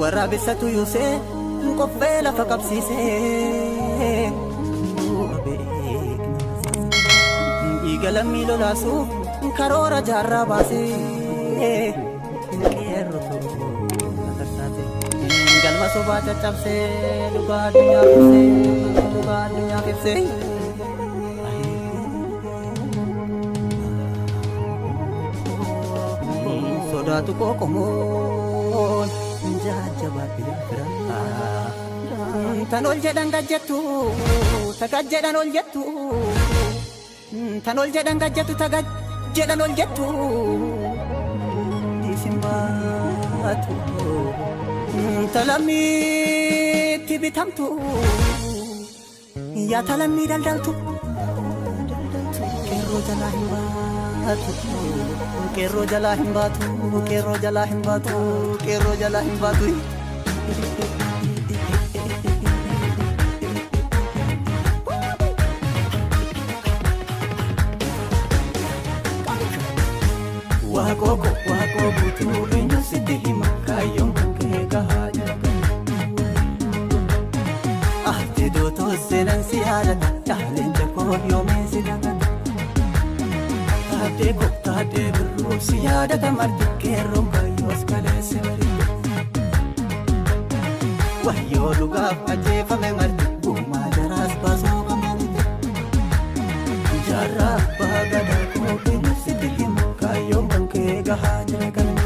waraabessatu yuusee qoffee lafa qabsiisee dhiiga lammii lolaasuuf karoora jaarraa baasee qeerroo galma sobaa caccabsee dhugaa addunyaa ibsee sodaatu qoqomoon jajjabaatee bira tan ol jedhan gajjettu tagaj jedhan ol jettu tan ol jedhan gajjettu tagaj jedhan ol jettu disimbaatu talamiitti bitamtu yaa talamii daldaltu qeerroo jalaa hin baatu qeerroo jalaa hin baatu qeerroo jalaa hin baatu qeerroo jalaa hin baatu waaqoo buutuu eenyu sitti hima kaayyoon kee gahaa ati dootoo seenan si haadhata dhaaleen jakkoo yoomee si dhagata taatee birruu si yaadata marti qeerroon baay'oos kaleesse bareeda wayyoo dhugaaf ajjeefame marti guumaa jaraas baasuu qabanite jaarraa abbaa gadaa koo eenyu sitti hima kaayyoon kee gahaa jira kana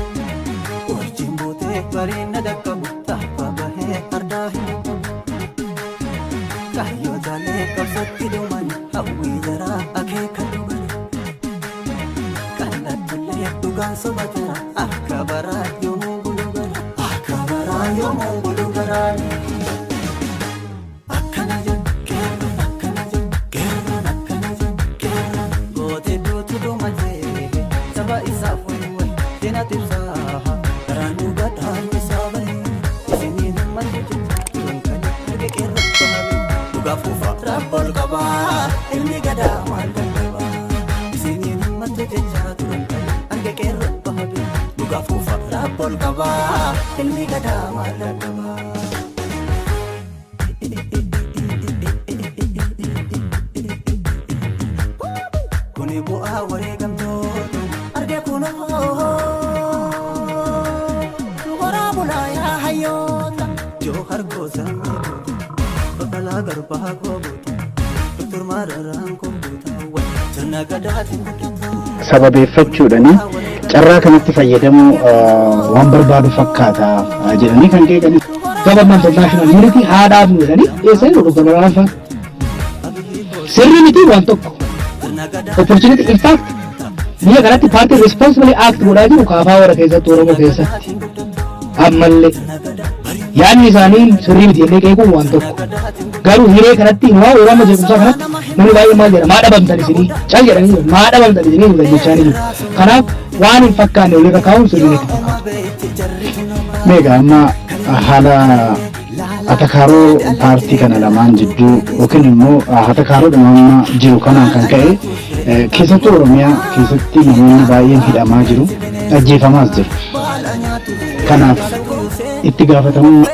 wajjin buutee bareedna dhaqqabu taaphaa bahee ardaa hin kaayyoo jaalee qabsatti dhuman hawwii jaraa akeeka dhuman kallattillee dhugaan sobatara akka baraa yoomuu bulugara akka baraa yoomuu bulugara akkana jedhu qeerroon akkana jedhu qeerroon akkana jedhu qeerroon gootee duutu dhumatee saba isaaf wayi deena tibsaa karaan dhugaadhaan isaa bahee isiniin himmatu jecha turan kan erga qeerroon bahabee dhugaaf rabbol qabaa ilmi gadaa maal dandaba isiniin himmatu jecha turan kan erga qeerroon bahabee dhugaaf rabbol qabaa ilmi gadaa maal dandaba kuni bu'aa wareegamtoota arge kunoo horaa bulaa yaa hayyoota joo hargoosaa babalaa garbaa goobuuta doktor maararaan goobuuta sirna gadaatiin guddatu sababeeffachuudhani carraa kanatti fayyadamuu waan barbaadu fakkaata jedhanii kan qeeqanii government of national unity haadhaaf jedhanii eessa jiru doktor Maraafaa sirri miti waan tokko opportunity in fact biyya kanatti paartii responsibly act godhaa jiru kaafaa warra keessatti Oromoo keessatti ammallee yaadni isaanii sirrii miti jennee qeequun waan tokko garuu hiree kanatti waa waraana jeequmsaa kanatti namni baay'ee maal jedha maa dhabamtan isinii cal jedhanii maa dhabamtan isinii hin jechaa jiru kanaaf waan hin fakkaanne olirra kaa'uun sirrii miti meegaa amma haala atakaaroo paartii kana lamaan jidduu yookiin immoo atakaaroo dhumama jiru kanaan kan ka'e keessattuu Oromiyaa keessatti namoonni baay'een hidhamaa jiru ajjeefamaas jiru kanaaf itti gaafatamuu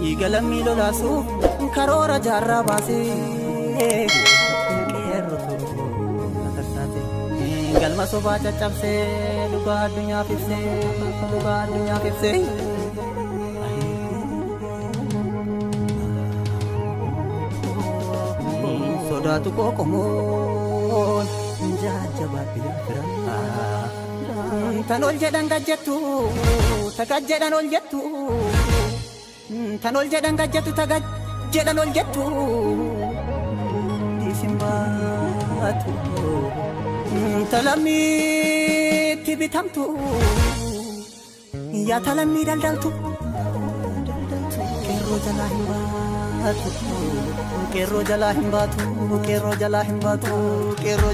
dhiiga lammii lolaasuuf karoora jaarraa baasee galma sobaa caccabsee dhugaa addunyaa ibsee sodaatu qoqomoon jajjabaatee bira tan ol jedhan gajjettu tagaj jedhan ol jettu tan ol jedhan gajjettu tagaj jedhan ol jettu disimbaatu talamiitti bitamtu yaa talamii daldaltu qeerroo jalaa hin baatu qeerroo jalaa hin baatu qeerroo jalaa hin baatu qeerroo